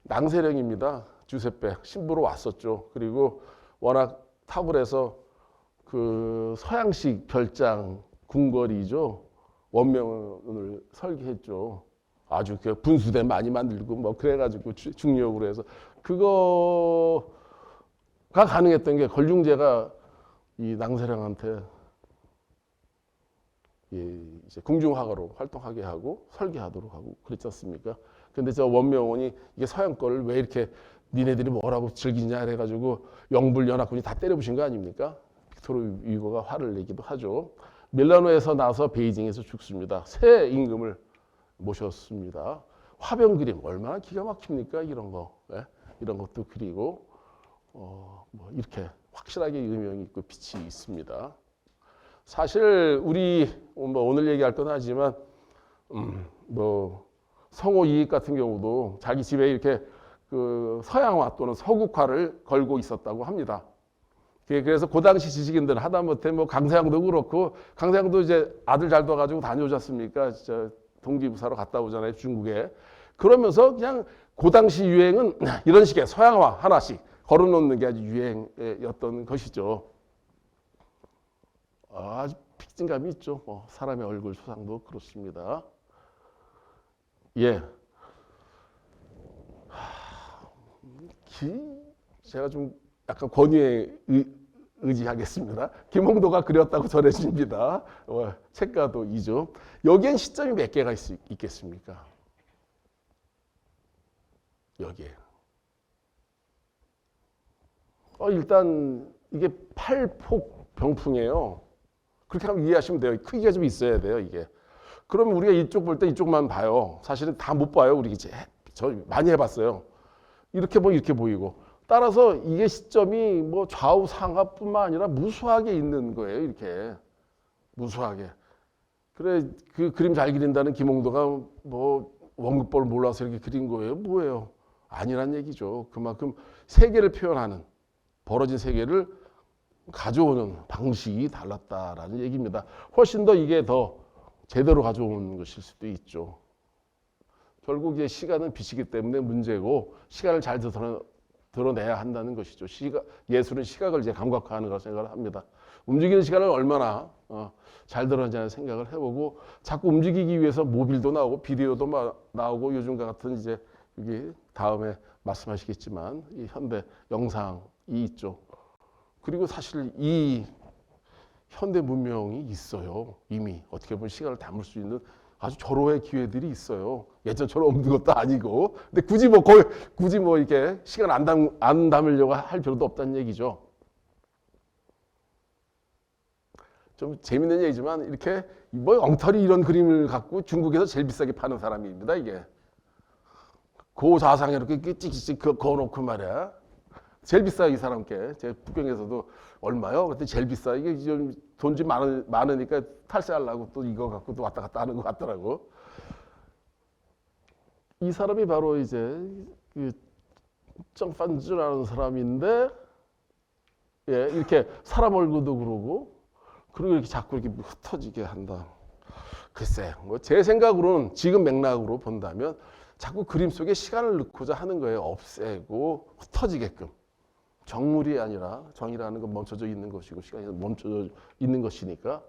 낭세령입니다. 주세페 신부로 왔었죠. 그리고 워낙 탁월해서 그 서양식 별장 궁궐이죠. 원명을 설계했죠. 아주 그 분수대 많이 만들고 뭐 그래가지고 중력으로 해서 그거가 가능했던 게 걸중제가 이 낭세령한테 이제 궁중화가로 활동하게 하고 설계하도록 하고 그랬지 않습니까? 근데 저 원명원이 이게 서양 거를 왜 이렇게 니네들이 뭐라고 즐기냐 해가지고 영불 연합군이 다 때려부신 거 아닙니까? 빅토르 위고가 화를 내기도 하죠. 밀라노에서 나서 베이징에서 죽습니다. 새 임금을 모셨습니다. 화병 그림 얼마나 기가 막힙니까? 이런 거 이런 것도 그리고 뭐 이렇게 확실하게 유명이 있고 빛이 있습니다. 사실 우리 뭐 오늘 얘기할 건 하지만 뭐 성호 이익 같은 경우도 자기 집에 이렇게 그 서양화 또는 서국화를 걸고 있었다고 합니다. 그래서 그 당시 지식인들 하다못해 뭐 강세양도 그렇고 강세양도 이제 아들 잘 둬가지고 다녀오지 않습니까? 동지부사로 갔다 오잖아요 중국에. 그러면서 그냥 그 당시 유행은 이런 식의 서양화 하나씩 걸어놓는 게 아주 유행이었던 것이죠. 아주 픽진감이 있죠. 뭐 사람의 얼굴 수상도 그렇습니다. 예. 제가 좀 약간 권위에 의지하겠습니다. 김홍도가 그렸다고 전해집니다. 책가도 이죠. 여기엔 시점이 몇 개가 있겠습니까? 여기에. 일단 이게 팔폭 병풍이에요. 그렇게 하면 이해하시면 돼요. 크기가 좀 있어야 돼요, 이게. 그러면 우리가 이쪽 볼 때 이쪽만 봐요. 사실은 다 못 봐요. 우리 이제 저 많이 해봤어요. 이렇게 보면 이렇게 보이고. 따라서 이게 시점이 뭐 좌우 상하뿐만 아니라 무수하게 있는 거예요. 이렇게 무수하게. 그래 그 그림 잘 그린다는 김홍도가 뭐 원근법을 몰라서 이렇게 그린 거예요. 뭐예요? 아니란 얘기죠. 그만큼 세계를 표현하는 벌어진 세계를 가져오는 방식이 달랐다라는 얘기입니다. 훨씬 더 이게 더 제대로 가져오는 것일 수도 있죠. 결국 이제 시간은 빛이기 때문에 문제고 시간을 잘 드러내야 한다는 것이죠. 예술은 시각을 이제 감각화하는 거라고 생각을 합니다. 움직이는 시간을 얼마나 잘 드러내자는 생각을 해보고 자꾸 움직이기 위해서 모빌도 나오고 비디오도 나오고 요즘과 같은 이제 여기 다음에 말씀하시겠지만 이 현대 영상이 있죠. 그리고 사실 이 현대 문명이 있어요. 이미 어떻게 보면 시간을 담을 수 있는 아주 절호의 기회들이 있어요. 예전처럼 없는 것도 아니고. 근데 굳이 뭐 이렇게 시간 안 담으려고 할 필요도 없다는 얘기죠. 좀 재밌는 얘기지만 이렇게 뭐 엉터리 이런 그림을 갖고 중국에서 제일 비싸게 파는 사람입니다. 이게 고자상에 이렇게 찍찍찍 그어놓고 말이야. 제일 비싸 이 사람께. 제 북경에서도 얼마요? 그때 제일 비싸. 이게 돈 좀 많으니까 탈세하려고 또 이거 갖고 또 왔다 갔다 하는 것 같더라고. 이 사람이 바로 이제 그 정판주라는 사람인데, 예, 이렇게 사람 얼굴도 그러고, 그리고 이렇게 자꾸 이렇게 흩어지게 한다. 글쎄, 뭐 제 생각으로는 지금 맥락으로 본다면 자꾸 그림 속에 시간을 넣고자 하는 거예요. 없애고 흩어지게끔. 정물이 아니라 정이라는 건 멈춰져 있는 것이고 시간이 멈춰져 있는 것이니까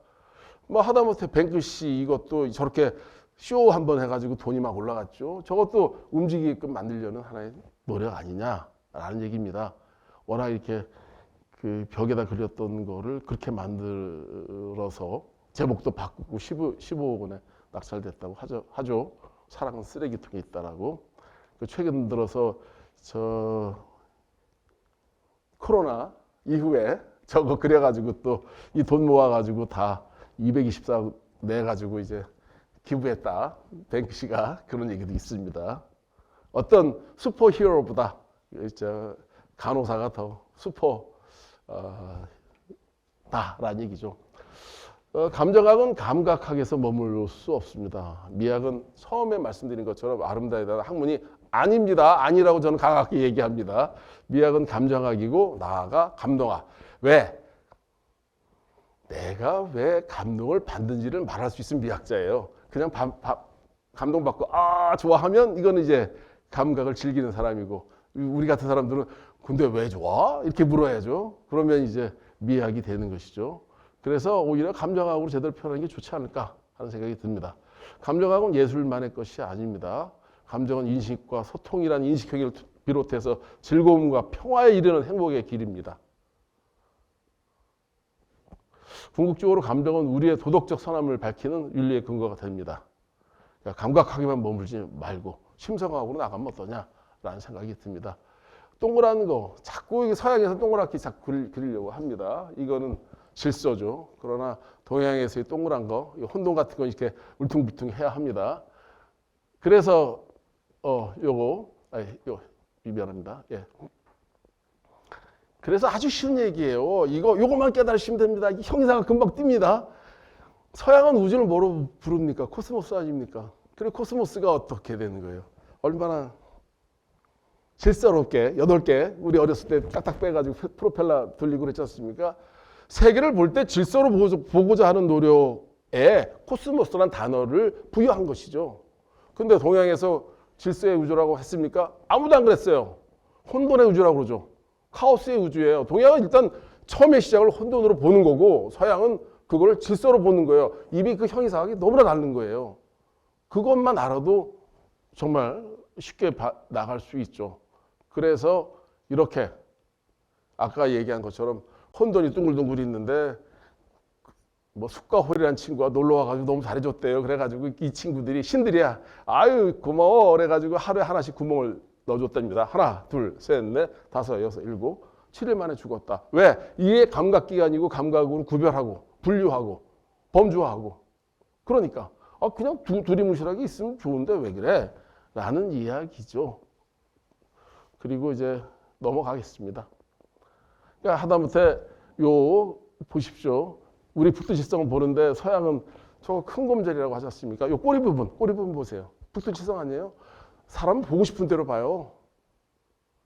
뭐 하다못해 뱅크시 이것도 저렇게 쇼 한번 해가지고 돈이 막 올라갔죠. 저것도 움직이게끔 만들려는 하나의 노력 아니냐라는 얘기입니다. 워낙 이렇게 그 벽에다 그렸던 거를 그렇게 만들어서 제목도 바꾸고 15억 원에 낙찰됐다고 하죠. 사랑은 쓰레기통에 있다라고. 최근 들어서 저 코로나 이후에 저거 그려가지고 또 이 돈 모아가지고 다 224억 내가지고 이제 기부했다. 뱅크시가 그런 얘기도 있습니다. 어떤 슈퍼히어로보다 간호사가 더 다라는 얘기죠. 감정학은 감각학에서 머물 수 없습니다. 미학은 처음에 말씀드린 것처럼 아름다이다는 학문이 아닙니다. 아니라고 저는 강하게 얘기합니다. 미학은 감정학이고 나아가 감동학. 왜? 내가 왜 감동을 받는지를 말할 수 있으면 미학자예요. 그냥 감동받고 좋아하면 이건 이제 감각을 즐기는 사람이고 우리 같은 사람들은 근데 왜 좋아? 이렇게 물어야죠. 그러면 이제 미학이 되는 것이죠. 그래서 오히려 감정학으로 제대로 표현하는 게 좋지 않을까 하는 생각이 듭니다. 감정학은 예술만의 것이 아닙니다. 감정은 인식과 소통이라는 인식행위를 비롯해서 즐거움과 평화에 이르는 행복의 길입니다. 궁극적으로 감정은 우리의 도덕적 선함을 밝히는 윤리의 근거가 됩니다. 그러니까 감각하게만 머물지 말고 심성학으로 나가면 어떠냐라는 생각이 듭니다. 동그란 거 자꾸 서양에서 동그랗게 자꾸 그리려고 합니다. 이거는 질서죠. 그러나 동양에서의 동그란 거, 혼돈 같은 거 이렇게 울퉁불퉁 해야 합니다. 그래서 요거 미안합니다. 예. 그래서 아주 쉬운 얘기예요. 요거만 깨달으시면 됩니다. 형이상은 금방 뜹니다. 서양은 우주를 뭐로 부릅니까? 코스모스 아닙니까? 그리고 코스모스가 어떻게 되는 거예요? 얼마나 질서롭게 8개 우리 어렸을 때 딱딱 빼가지고 프로펠러 돌리고 그랬지 않습니까? 세계를 볼 때 질서로 보고자 하는 노력에 코스모스라는 단어를 부여한 것이죠. 근데 동양에서 질서의 우주라고 했습니까? 아무도 안 그랬어요. 혼돈의 우주라고 그러죠. 카오스의 우주예요. 동양은 일단 처음에 시작을 혼돈으로 보는 거고 서양은 그걸 질서로 보는 거예요. 이미 그 형이상학이 너무나 다른 거예요. 그것만 알아도 정말 쉽게 나갈 수 있죠. 그래서 이렇게 아까 얘기한 것처럼 혼돈이 둥글둥글 있는데 뭐 숙가홀이라는 친구가 놀러 와가지고 너무 잘해줬대요. 그래가지고 이 친구들이 신들이야. 아유 고마워. 그래가지고 하루에 하나씩 구멍을 넣어줬답니다. 하나, 둘, 셋, 넷, 다섯, 여섯, 일곱, 7일 만에 죽었다. 왜? 이게 감각기관이고 감각으로 구별하고 분류하고 범주화하고 그러니까 그냥 두리뭉실하게 있으면 좋은데 왜 그래? 라는 이야기죠. 그리고 이제 넘어가겠습니다. 그러니까 하다못해 보십시오. 우리 북두칠성을 보는데 서양은 저거 큰 곰자리라고 하지 않습니까? 요 꼬리 부분 보세요. 북두칠성 아니에요? 사람은 보고 싶은 대로 봐요.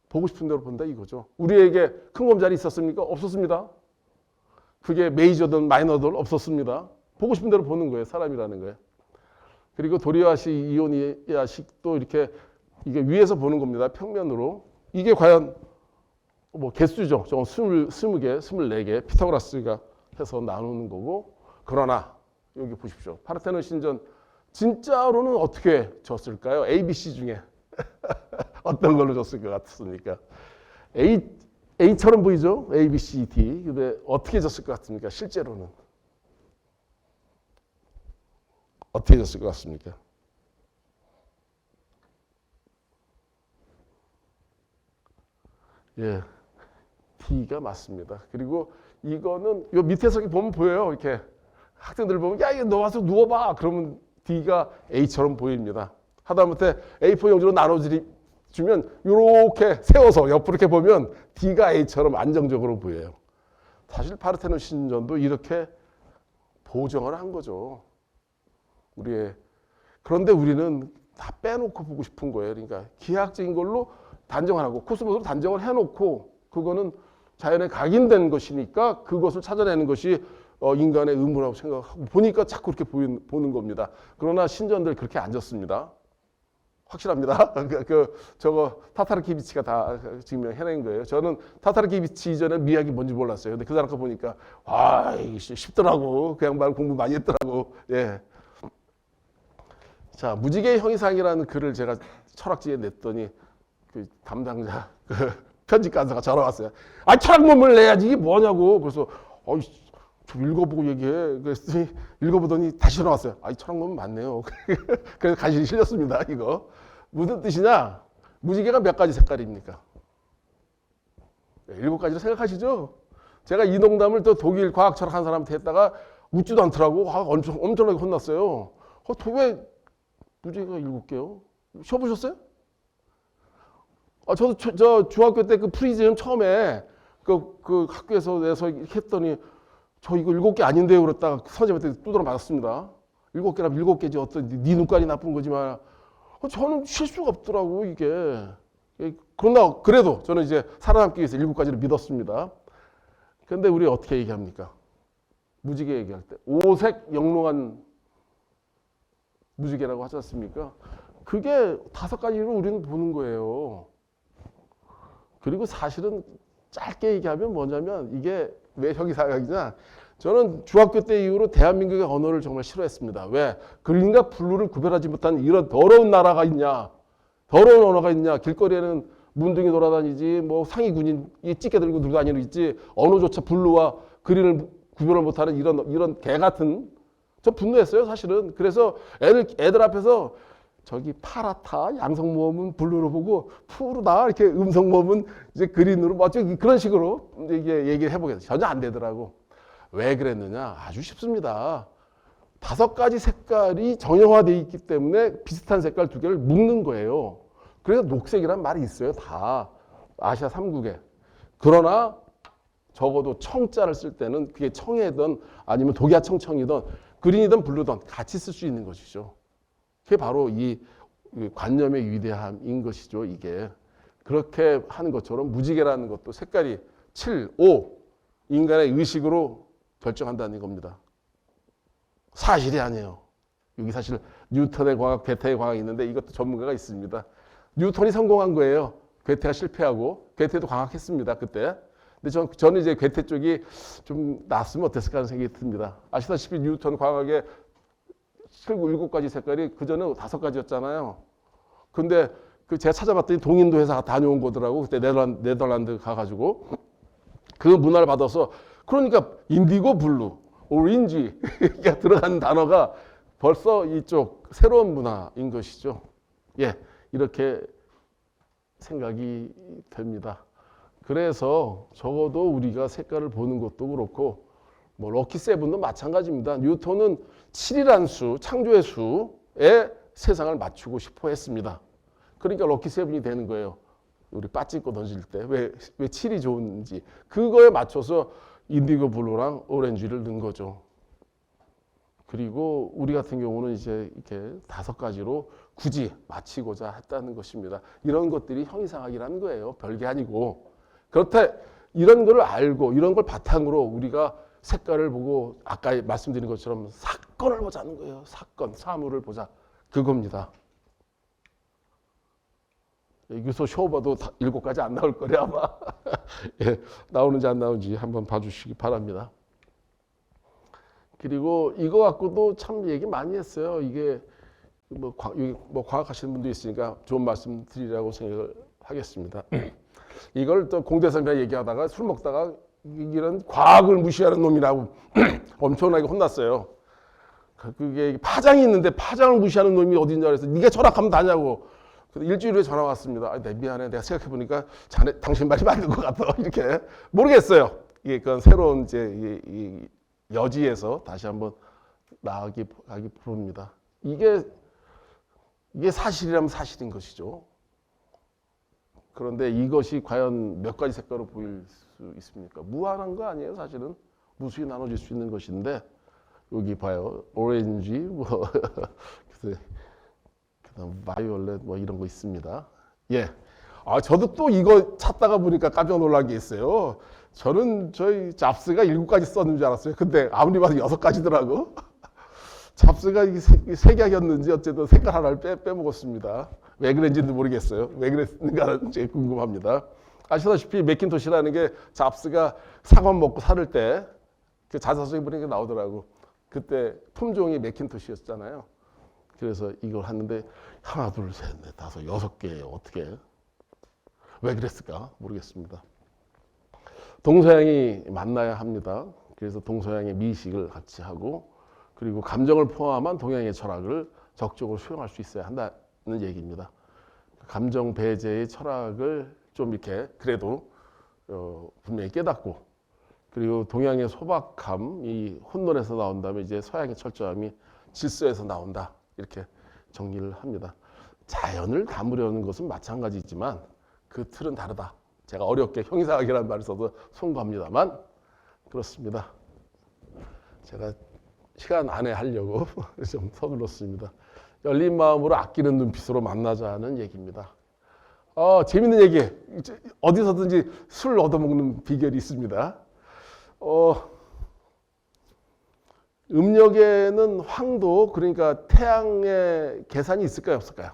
보고 싶은 대로 본다 이거죠. 우리에게 큰 곰자리 있었습니까? 없었습니다. 그게 메이저든 마이너든 없었습니다. 보고 싶은 대로 보는 거예요. 사람이라는 거예요. 그리고 도리아식, 이오니아식도 이렇게 이게 위에서 보는 겁니다. 평면으로. 이게 과연 뭐 개수죠. 저건 20개, 24개 피타고라스가 해서 나누는 거고. 그러나 여기 보십시오. 파르테논 신전 진짜로는 어떻게 졌을까요? A, B, C 중에 어떤 걸로 졌을 것 같습니까? A처럼 보이죠? A, B, C, D. 근데 어떻게 졌을 것 같습니까? 실제로는 어떻게 됐을 것 같습니까? 예, D가 맞습니다. 그리고 이거는 요 밑에서 보면 보여요. 이렇게 학생들 보면 야 이거 너 와서 누워봐. 그러면 D가 A처럼 보입니다. 하다못해 A4 용지로 나눠주면 이렇게 세워서 옆으로 이렇게 보면 D가 A처럼 안정적으로 보여요. 사실 파르테논 신전도 이렇게 보정을 한 거죠. 그런데 우리는 다 빼놓고 보고 싶은 거예요. 그러니까 기하학적인 걸로 단정을 하고 코스모스로 단정을 해놓고 그거는 자연에 각인된 것이니까 그것을 찾아내는 것이 인간의 의무라고 생각하고 보니까 자꾸 그렇게 보는 겁니다. 그러나 신전들 그렇게 안 졌습니다. 확실합니다. 저거 타타르키비치가 다 지금 해낸 거예요. 저는 타타르키비치 이전에 미학이 뭔지 몰랐어요. 근데 그 사람 거 보니까 와 쉽더라고. 그 양반 공부 많이 했더라고. 예. 자, 무지개의 형이상이라는 글을 제가 철학지에 냈더니 그 담당자 편집관사가 전화 왔어요. 아 철학문을 내야지 이게 뭐냐고. 그래서 좀 읽어보고 얘기해. 그랬더니 읽어보더니 다시 전화 왔어요. 아, 이 철학문은 맞네요. 그래서 간신히 실렸습니다. 이거 무슨 뜻이냐? 무지개가 몇 가지 색깔입니까? 7가지로 생각하시죠? 제가 이 농담을 또 독일 과학 철학한 사람한테 했다가 웃지도 않더라고. 엄청나게 혼났어요. 왜 무지개가 7개요? 쉬어보셨어요? 저도 저 중학교 때 그 프리즘 처음에 그 학교에서 내서 이렇게 했더니 저 이거 7개 아닌데요 그랬다가 선생님한테 두드러 맞았습니다. 7개라면 7개지 어떤 네 눈깔이 나쁜 거지만 저는 쉴 수가 없더라고 이게. 그러나 그래도 저는 이제 살아남기 위해서 7가지를 믿었습니다. 그런데 우리 어떻게 얘기합니까? 무지개 얘기할 때 5색 영롱한 무지개라고 하지 않습니까? 그게 5가지로 우리는 보는 거예요. 그리고 사실은 짧게 얘기하면 뭐냐면 이게 왜 형이상학이냐? 저는 중학교 때 이후로 대한민국의 언어를 정말 싫어했습니다. 왜? 그린과 블루를 구별하지 못한 이런 더러운 나라가 있냐? 더러운 언어가 있냐? 길거리에는 문둥이 돌아다니지, 뭐 상위 군인이 찌개 들고 다니는 있지, 언어조차 블루와 그린을 구별을 못하는 이런 개 같은, 저 분노했어요, 사실은. 그래서 애들 앞에서 저기 파랗다, 양성 모음은 블루로 보고 푸르다, 이렇게 음성 모음은 이제 그린으로, 뭐 그런 식으로 이게 얘기를 해보겠어요. 전혀 안 되더라고. 왜 그랬느냐? 아주 쉽습니다. 5가지 색깔이 정형화되어 있기 때문에 비슷한 색깔 2개를 묶는 거예요. 그래서 녹색이란 말이 있어요. 다 아시아 3국에. 그러나 적어도 청자를 쓸 때는 그게 청해든 아니면 독야청청이든 그린이든 블루든 같이 쓸 수 있는 것이죠. 그게 바로 이 관념의 위대함인 것이죠. 이게 그렇게 하는 것처럼 무지개라는 것도 색깔이 7, 5 인간의 의식으로 결정한다는 겁니다. 사실이 아니에요. 여기 사실 뉴턴의 과학, 괴테의 과학이 있는데 이것도 전문가가 있습니다. 뉴턴이 성공한 거예요. 괴테가 실패하고 괴테도 과학했습니다. 그때. 근데 저는 이제 괴테 쪽이 좀 낫으면 어땠을까 하는 생각이 듭니다. 아시다시피 뉴턴 과학의 7가지 색깔이 그전에 5가지였잖아요. 근데 제가 찾아봤더니 동인도 회사가 다녀온 거더라고. 그때 네덜란드 가가지고 그 문화를 받아서 그러니까 인디고 블루, 오렌지가 들어간 단어가 벌써 이쪽 새로운 문화인 것이죠. 예, 이렇게 생각이 됩니다. 그래서 적어도 우리가 색깔을 보는 것도 그렇고 뭐 럭키 세븐도 마찬가지입니다. 뉴턴은 7이라는 수, 창조의 수에 세상을 맞추고 싶어 했습니다. 그러니까 럭키 세븐이 되는 거예요. 우리 빠찍고 던질 때 왜 7이 좋은지 그거에 맞춰서 인디고 블루랑 오렌지를 넣은 거죠. 그리고 우리 같은 경우는 이제 이렇게 5가지로 굳이 맞히고자 했다는 것입니다. 이런 것들이 형이상학이라는 거예요. 별게 아니고. 그렇다 이런 걸 알고 이런 걸 바탕으로 우리가 색깔을 보고 아까 말씀드린 것처럼 사건을 보자는 거예요. 사건, 사물을 보자. 그겁니다. 여기서 쇼봐도 7가지 안 나올 거래 아마. 예, 나오는지 안 나오는지 한번 봐주시기 바랍니다. 그리고 이거 갖고도 참 얘기 많이 했어요. 이게 뭐 과학하시는 분도 있으니까 좋은 말씀 드리라고 생각을 하겠습니다. 이걸 또 공대 선배가 얘기하다가 술 먹다가 이런 과학을 무시하는 놈이라고 엄청나게 혼났어요. 그게 파장이 있는데 파장을 무시하는 놈이 어딘지 알아서 네가 철학하면 다냐고. 일주일 후에 전화 왔습니다. 내 미안해. 내가 생각해보니까 당신 말이 맞는 것 같아. 이렇게 모르겠어요. 이게 그건 새로운 이제 이 여지에서 다시 한번 나가기 부릅니다. 이게 사실이라면 사실인 것이죠. 그런데 이것이 과연 몇 가지 색깔로 보일 수 있습니까? 무한한 거 아니에요, 사실은. 무수히 나눠질 수 있는 것인데, 여기 봐요. 오렌지, 그다음 바이올렛 뭐 이런 거 있습니다. 예. 저도 또 이거 찾다가 보니까 깜짝 놀란 게 있어요. 저는 저희 잡스가 7가지 썼는 줄 알았어요. 근데 아무리 봐도 6가지더라고. 잡스가 색약이었는지 어쨌든 색깔 하나를 빼먹었습니다. 왜 그랬는지도 모르겠어요. 왜 그랬는가는 제 궁금합니다. 아시다시피 맥킨토시라는 게 잡스가 사과 먹고 살을 때 그 자사서에 보니까 나오더라고. 그때 품종이 맥킨토시였잖아요. 그래서 이걸 하는데 하나, 둘, 셋, 넷, 다섯, 6개 어떻게 왜 그랬을까 모르겠습니다. 동서양이 만나야 합니다. 그래서 동서양의 미식을 같이 하고 그리고 감정을 포함한 동양의 철학을 적극적으로 수용할 수 있어야 한다는 얘기입니다. 감정 배제의 철학을 좀 이렇게 그래도 분명히 깨닫고 그리고 동양의 소박함이 혼돈에서 나온다면 이제 서양의 철저함이 질서에서 나온다. 이렇게 정리를 합니다. 자연을 담으려는 것은 마찬가지지만 그 틀은 다르다. 제가 어렵게 형이상학이라는 말을 써서 송구합니다만 그렇습니다. 제가 시간 안에 하려고 좀 서둘렀습니다. 열린 마음으로 아끼는 눈빛으로 만나자는 얘기입니다. 재밌는 얘기. 어디서든지 술 얻어먹는 비결이 있습니다. 음력에는 황도, 그러니까 태양의 계산이 있을까요, 없을까요?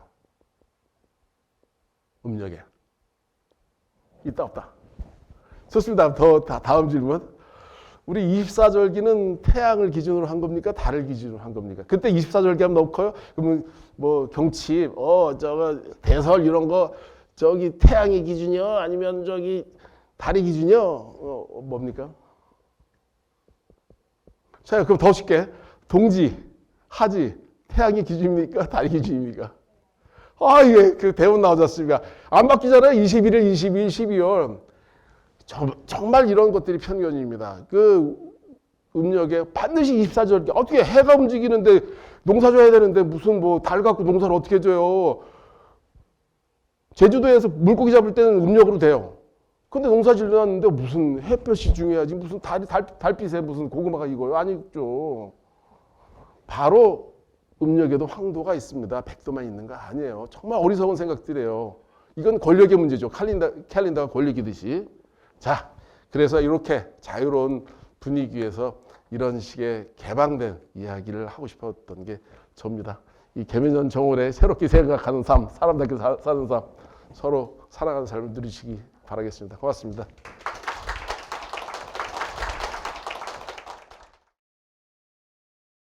음력에. 있다, 없다. 좋습니다. 다음 질문. 우리 24절기는 태양을 기준으로 한 겁니까? 달을 기준으로 한 겁니까? 그때 24절기 하면 너무 커요? 그러면 뭐 경칩, 저거 대설 이런 거 저기 태양이 기준이요? 아니면 저기 달이 기준이요? 뭡니까? 자, 그럼 더 쉽게. 동지, 하지, 태양이 기준입니까? 달이 기준입니까? 이게 그 대본 나오셨습니까? 안 바뀌잖아요. 21일, 22일, 12월. 정말 이런 것들이 편견입니다. 그 음력에 반드시 24절기. 어떻게 해가 움직이는데 농사 져야 되는데 무슨 뭐 달 갖고 농사를 어떻게 져요? 제주도에서 물고기 잡을 때는 음력으로 돼요. 근데 농사 지려놨는데 무슨 햇볕이 중요하지 무슨 달빛에 무슨 고구마가 익어요? 아니죠. 바로 음력에도 황도가 있습니다. 백도만 있는 거 아니에요. 정말 어리석은 생각들이에요. 이건 권력의 문제죠. 캘린더가 권력이듯이. 자, 그래서 이렇게 자유로운 분위기에서 이런 식의 개방된 이야기를 하고 싶었던 게 접니다. 이 개면전 정월에 새롭게 생각하는 삶, 사람답게 사는 삶, 서로 살아가는 삶을 누리시기 바라겠습니다. 고맙습니다.